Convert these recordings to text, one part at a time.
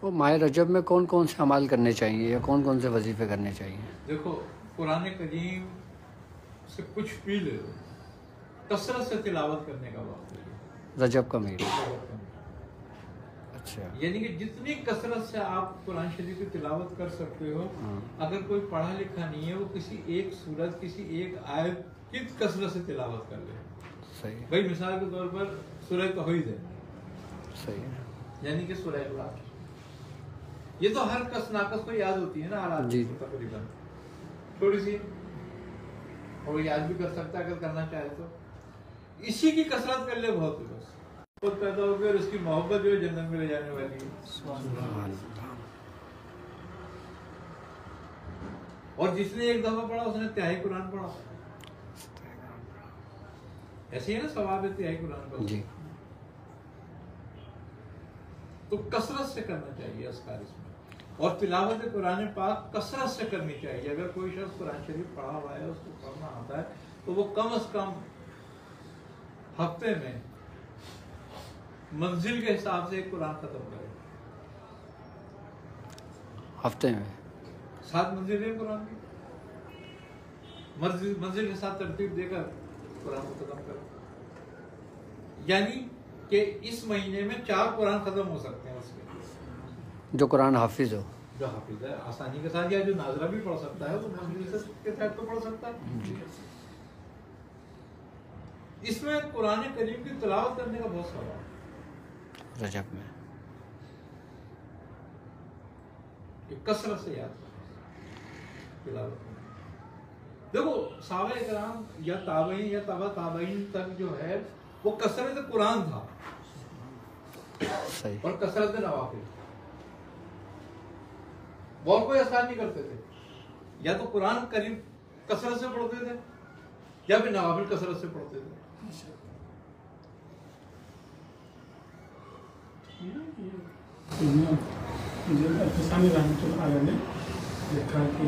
वो माह रजब में कौन कौन से अमाल करने चाहिए या कौन कौन से वजीफे करने चाहिए? देखो, कुरान करीम से कुछ भी ले लो, कसरत से तिलावत करने का वक्त है रजब का महीना। अच्छा, यानी कि जितनी कसरत से आप कुरान शरीफ की तिलावत कर सकते हो, अगर कोई पढ़ा लिखा नहीं है वो किसी एक सूरत, किसी एक आयत की कसरत से तिलावत कर ले। सही है। भाई मिसाल के तौर पर सूरह तौहीद है, सही है, यानी कि सूरह इखलास, ये तो हर कस नाकस को याद होती है ना, हर आदमी को तकरीबन थोड़ी सी, और याद भी कर सकता है अगर करना चाहे तो। इसी की कसरत कर ले, बहुत है बस, खुद पैदा हो गया और उसकी मोहब्बत जो है जन्नत में ले जाने वाली है। और जिसने एक दफा पढ़ा उसने तिहाई कुरान पढ़ा, ऐसे ही ना सवाब है तिहाई कुरान पढ़ा जी। तो कसरत से करना चाहिए अस्कार इसमें, और तिलावत कुरान पाक कसरत से करनी चाहिए। अगर कोई शख्स कुरान शरीफ पढ़ा हुआ है, उसको पढ़ना आता है, तो वो कम से कम हफ्ते में मंजिल के हिसाब से एक कुरान खत्म करे। हफ्ते में 7 मंजिलें कुरान की, मंजिल के साथ तरतीब देकर कुरान को खत्म करे। यानी कि इस महीने में 4 कुरान खत्म हो सकते हैं उसमें, जो कुरान हाफिज हो, जो हाफिज है आसानी के साथ, या जो नाजरा भी पढ़ सकता है वो मंजिल के तहत तो पढ़ सकता है। इसमें कुरान करीम की तिलावत करने का बहुत सवाल है रजब में, कसरत से याद तिलावत। देखो सहाबा इकराम या ताबईन या तबा ताबईन तक जो है वो कसरत कुरान था, सही, और कसरत नवाफिल, और कोई आसान नहीं करते थे। या तो कुरान करीम कसरत से पढ़ते थे, या फिर नवाफिल कसरत से पढ़ते थे। अफ़सानी रहमतुल्लाह अलैह ने लिखा कि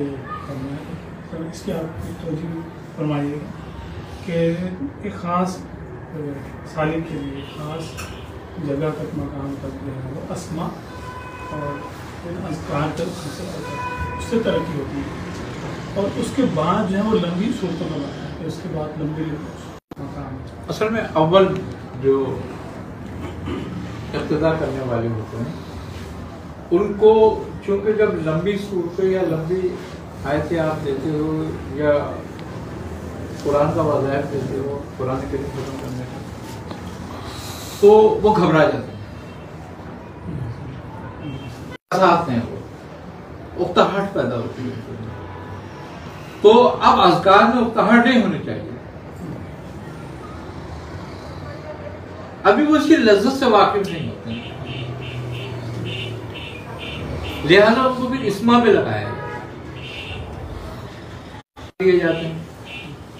इसकी आप तवज्जो फरमाइएगा कि एक ख़ास सालिक के लिए ख़ास जगह तक, मकाम तक जो है वो अस्मा और अज़कार तक उससे तरक्की होती है, और उसके बाद जो है वो लंबी सूरतों में बनाया है, उसके बाद लंबी मकाम। असल में अव्वल जो इब्तिदा करने वाले होते हैं उनको चूंकि जब लंबी सूरतें या लंबी आयतें आप देते हो या कुरान का वज़ाइफ देते हो कुरान के खत्म करने का, तो वो घबरा जाते हैं, वो उकताहट पैदा होती है। तो अब अज़कार में उकताहट नहीं होनी चाहिए, अभी वो उसकी लज्जत से वाकिफ नहीं होते हैं, लिहाजा उनको फिर इस्मा में लगाया दिए जाते हैं।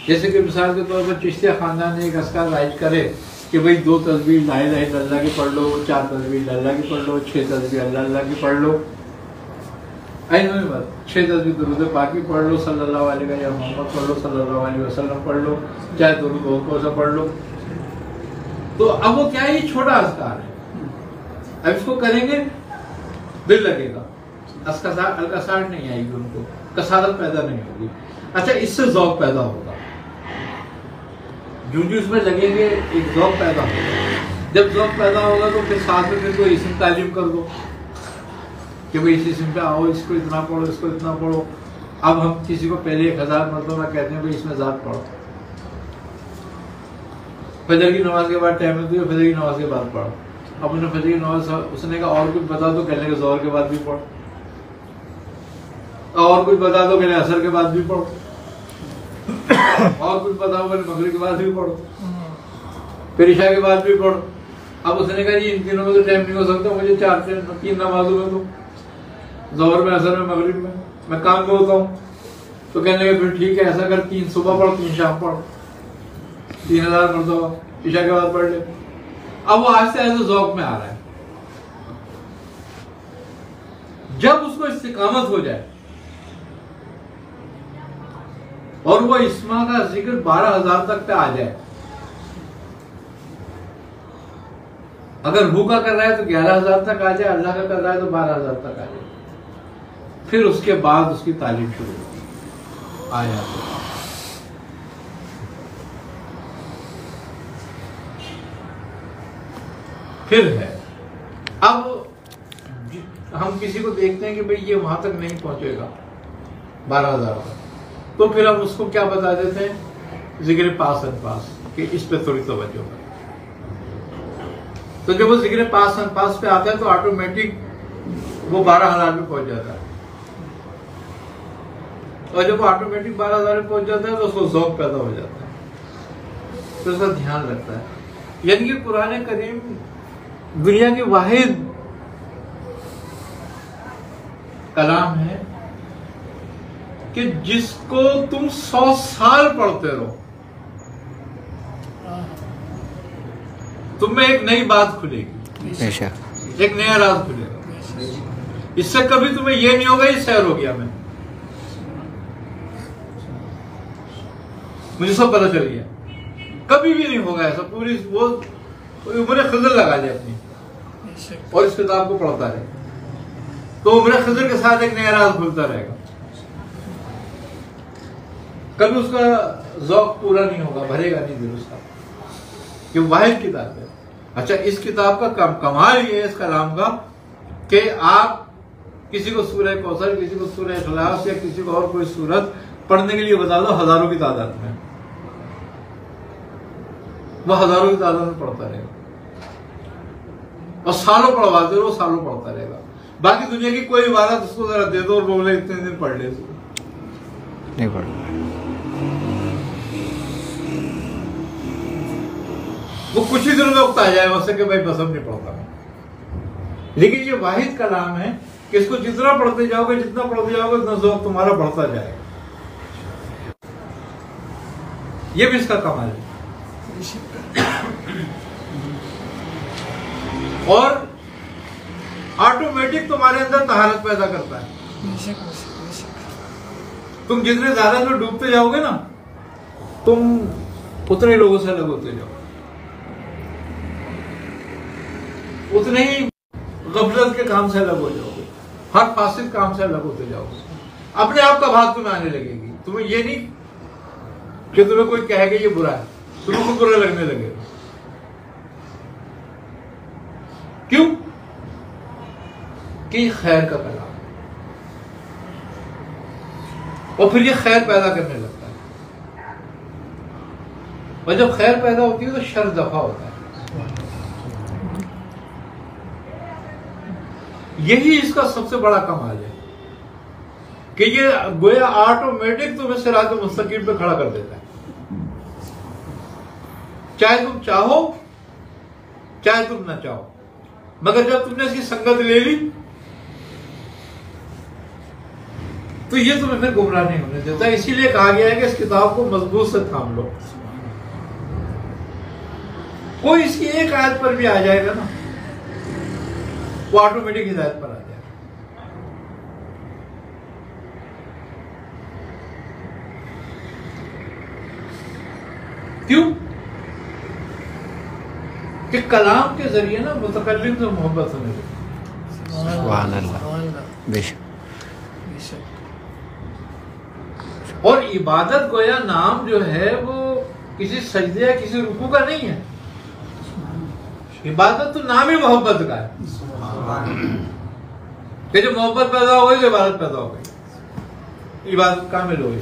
जैसे कि मिसाल के तौर पर चिश्तिया खानदान ने एक अस्कार राइज करे कि भाई 2 तस्बीह ला इलाहा इल्लल्लाह की पढ़ लो, 4 तस्बीह अल्लाह की पढ़ लो, 6 तस्बीह अल्लाह की पढ़ लो, 6 तस्बीह दुरूद पाक की पढ़ लो, सल्लल्लाहु अलैहि या मोहम्मद पढ़ लो, सल्लल्लाहु अलैहि वसल्लम पढ़ लो, चाहे दुरूद को सा पढ़ लो। तो अब वो क्या है, ये छोटा अस्कार है, अब इसको करेंगे दिल लगेगा, अलकसाहट नहीं आएगी, उनको कसारत पैदा नहीं होगी। अच्छा, इससे ज़ौक़ पैदा होगा, जो इसमें लगेंगे एक ज़ौक़ पैदा होगा। जब ज़ौक़ पैदा होगा तो फिर साथ में फिर कोई इस्म तालीम कर दो कि भाई इस इस्म पे आओ, इसको इतना पढ़ो, इसको इतना पढ़ो। अब हम किसी को पहले 1000 मरतबा कहते हैं भाई इसमें ज़ात पढ़ो, फजर की नमाज के बाद टाइम है तो फजर की नमाज के बाद पढ़ो। अब उन्हें फजर की नमाज, उसने कहा और कुछ बता दो, कहने के ज़ोहर के बाद भी पढ़ो, और कुछ बता दो, कहने असर के बाद भी पढ़ो, और कुछ बताओ, कहने मगरिब के बाद भी पढ़ो, फिर इशा के बाद भी पढ़ो। अब उसने कहा जी इन तीनों में तो टाइम नहीं हो सकता, मुझे 3 नमाजों में, तो ज़ोहर में, असर में, मगरिब में मैं काम में होता हूँ। तो कहने लगे फिर ठीक है, ऐसा कर 3 सुबह पढ़ो, 3 शाम पढ़ो, 3000 मरतबा इशा के बाद पढ़ ले। अब वो आज से ऐसे ज़ौक़ में आ रहा है। जब उसको इस्तिकामत हो जाए और वो इस्मा का जिक्र 12000 तक पे आ जाए, अगर भूखा कर रहा है तो 11,000 तक आ जाए, अल्लाह का कर रहा है तो 12,000 तक आ जाए। फिर उसके बाद उसकी तालीम शुरू होगी आया। फिर है, अब हम किसी को देखते हैं कि भाई ये वहां तक नहीं पहुंचेगा 12,000 तक, तो फिर हम उसको क्या बता देते हैं, जिक्र पास एंड पास, कि इस पे थोड़ी तवज्जो कर। तो जब वो जिक्र पास एंड पास पे आता है तो ऑटोमेटिक वो 12,000 में पहुंच जाता है, और जब वो ऑटोमेटिक 12,000 में पहुंच जाता है तो उसको ज़ौक़ पैदा हो जाता है, तो उसका ध्यान रखता है। यानी कि कुरान करीम दुनिया की वाहिद कलाम है कि जिसको तुम 100 साल पढ़ते रहो, तुम में एक नई बात खुलेगी, एक नया राज खुलेगा। इससे कभी तुम्हें यह नहीं होगा ये सैर हो गया, मुझे सब पता चल गया, कभी भी नहीं होगा ऐसा। पूरी वो उम्र खिज़र लगा ले अपनी और इस किताब को पढ़ता रहे, तो उम्र खिज़र के साथ एक नया राज खुलता रहेगा। कभी उसका ज़ौक़ पूरा नहीं होगा, भरेगा नहीं दिल उसका, कि वाहिद किताब है। अच्छा, इस किताब का कमाल ये है इस कलाम का कि आप किसी को सूरह कौसर, किसी को सूरह इखलास या किसी को और कोई सूरत पढ़ने के लिए बता दो, हजारों की तादाद में, वो हजारों की तादाद में पढ़ता रहेगा, और सालों पढ़वाते रहो, सालों पढ़ता रहेगा। बाकी दुनिया की कोई इबादत उसको जरा दे दो और बोले इतने दिन पढ़ ले, नहीं पढ़, वो कुछ ही दिनों में उकता जाए उससे कि भाई बस अब नहीं पढ़ता। लेकिन ये वाहिद कलाम है कि इसको जितना पढ़ते जाओगे, जितना पढ़ते जाओगे, उतना ज़ौक़ तुम्हारा बढ़ता जाएगा। ये भी इसका कमाल है। और ऑटोमेटिक तुम्हारे अंदर तहारत पैदा करता है। तुम जितने ज्यादा जो डूबते जाओगे ना, तुम उतने लोगों से अलग होते जाओ, उतने ही गफलत के काम से अलग हो जाओगे, हर फासिद काम से अलग होते जाओगे। अपने आप का भाग तुम्हें आने लगेगी। तुम्हें ये नहीं कि तुम्हें कोई कहेगा ये बुरा है, तुम्हें खुद बुरा लगने लगेगा। क्यों? कि खैर का कलाम, और फिर ये खैर पैदा करने लगता है, और जब खैर पैदा होती है तो शर दफा होता है। यही इसका सबसे बड़ा कमाल है कि ये गोया ऑटोमेटिक तुम्हें सिरात मुस्तकीम पे खड़ा कर देता है, चाहे तुम चाहो चाहे तुम ना चाहो। मगर जब तुमने इसकी संगत ले ली तो ये तुम्हें फिर गुमराह नहीं होने देता। इसीलिए कहा गया है कि इस किताब को मजबूत से थाम लो। कोई इसकी एक आयत पर भी आ जाएगा ना, वो ऑटोमेटिक हिदायत पर आ जाएगा। क्यों? कि कलाम के जरिए ना मुतकल्लिम से मोहब्बत होने लगी। सुभान अल्लाह, बेशक। और इबादत गोया नाम जो है वो किसी सजदे या किसी रुकू का नहीं है। इबादत तो नाम ही मोहब्बत का है कि जब मोहब्बत पैदा हो गई तो इबादत पैदा हो गई, इबादत कामिल हो गई।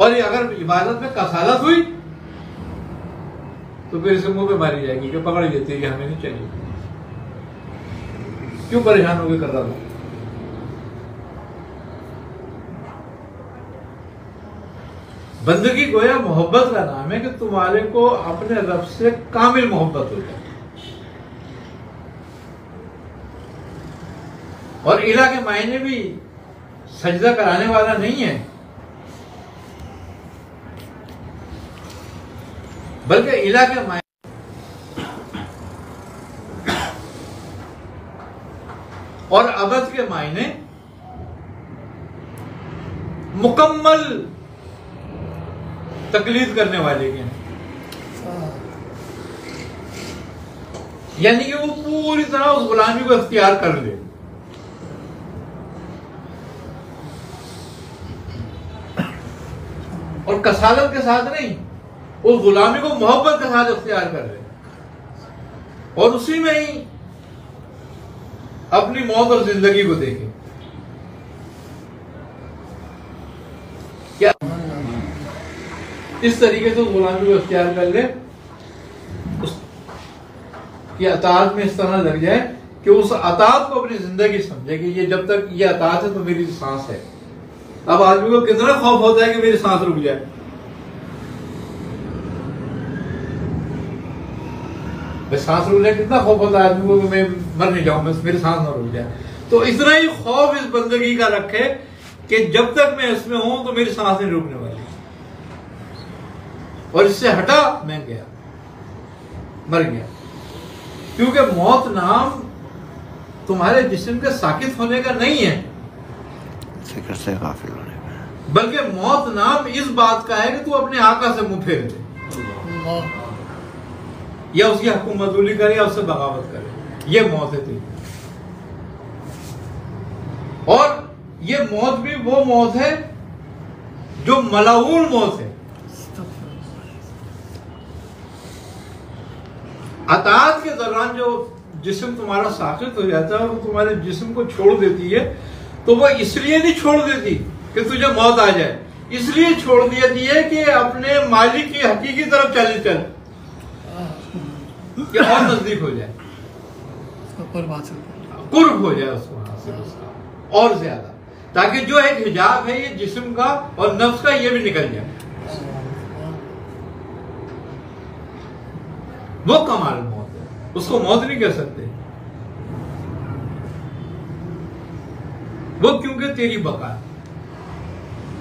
और ये अगर इबादत में कसालत हुई तो फिर इसके मुंह पे मारी जाएगी कि पकड़ लेती है कि हमें नहीं चाहिए, क्यों परेशान होकर कर रहा था। बंदगी गोया मोहब्बत का नाम है कि तुम्हारे को अपने रब से कामिल मोहब्बत हो जाए। और इला के मायने भी सजदा कराने वाला नहीं है, बल्कि इला के मायने और अबद के मायने मुकम्मल तकलीद करने वाले के हैं। यानी कि वो पूरी तरह उस गुलामी को इख्तियार कर ले। और कसालत के साथ नहीं, उस गुलामी को मोहब्बत के साथ इख्तियार कर ले और उसी में ही अपनी मौत और जिंदगी को देखे। क्या इस तरीके से उस गुलामी को इख्तियार कर ले, उसकी अताअत में इस तरह लग जाए कि उस अताअत को अपनी जिंदगी समझे कि ये जब तक ये अताअत है तो मेरी सांस है। अब आदमी को कितना खौफ होता है कि मेरी सांस रुक जाए। सांस रुक जाए कितना खौफ होता है आदमी को कि मैं मर नहीं जाऊं, बस मेरी सांस ना रुक जाए। तो इतना ही खौफ इस बंदगी का रखे कि जब तक मैं इसमें हूं तो मेरी सांस नहीं रुकने वाली, और इससे हटा मैं गया, मर गया। क्योंकि मौत नाम तुम्हारे जिस्म के साकित होने का नहीं है, जिक्र से गाफिल होने का, बल्कि मौत नाम इस बात का है कि तू अपने आका से मुंह फेर दे, या उसकी हुकूमतुली करे या उससे बगावत करे। ये मौत है तेरी। और ये मौत भी वो मौत है जो मलाऊन मौत है। अताअत के दौरान जो जिस्म तुम्हारा साकित हो जाता है और तुम्हारे जिस्म को छोड़ देती है, तो वो इसलिए नहीं छोड़ देती कि तुझे मौत आ जाए, इसलिए छोड़ देती है कि अपने मालिक की हकीकी तरफ चल कि और नजदीक हो जाए, कुर्ब हो जाए उसको हासिल उसका और ज्यादा, ताकि जो एक हिजाब है ये जिस्म का और नफ्स का, ये भी निकल जाए। वो कमाल मौत है, उसको मौत नहीं कह सकते वो, क्योंकि तेरी बका है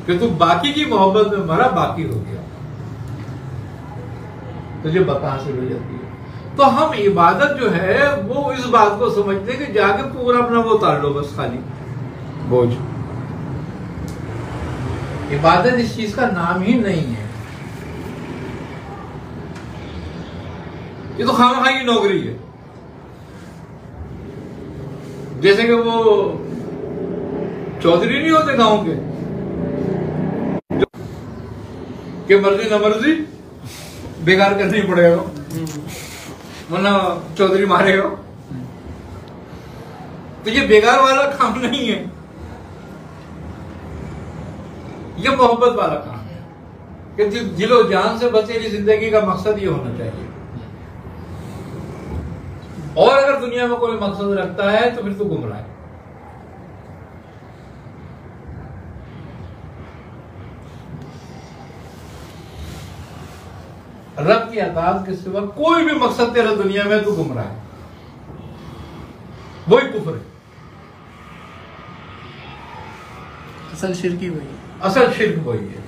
कि तू बाकी की मोहब्बत में मरा, बाकी हो गया, तुझे बका हासिल हो जाती है। तो हम इबादत जो है वो इस बात को समझते हैं कि जाके पूरा अपना वो उतार लो बस, खाली बोझ। इबादत इस चीज का नाम ही नहीं है, ये तो खामखा की नौकरी है। जैसे कि वो चौधरी नहीं होते गांव के, कि मर्जी न मर्जी बेकार करनी पड़ेगा वरना चौधरी मारेगा। तो ये बेकार वाला काम नहीं है, ये मोहब्बत वाला काम है कि दिलो जान से बसेरी जिंदगी का मकसद ये होना चाहिए। और अगर दुनिया में कोई मकसद रखता है तो फिर तो गुमराह है। रब की अताअत के सिवा कोई भी मकसद तेरा दुनिया में तो गुमराह है, वही कुफ्र है। असल शिरकी वही, असल शिर्क वही है।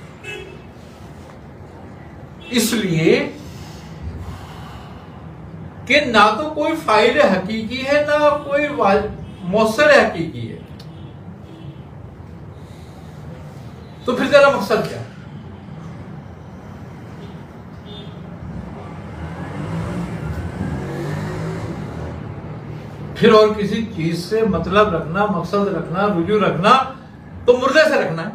इसलिए कि ना तो कोई फायदे हकीकी है ना कोई मौसर हकीकी है, तो फिर तेरा मकसद क्या? फिर और किसी चीज से मतलब रखना, मकसद रखना, रुजू रखना तो मुर्दे से रखना है।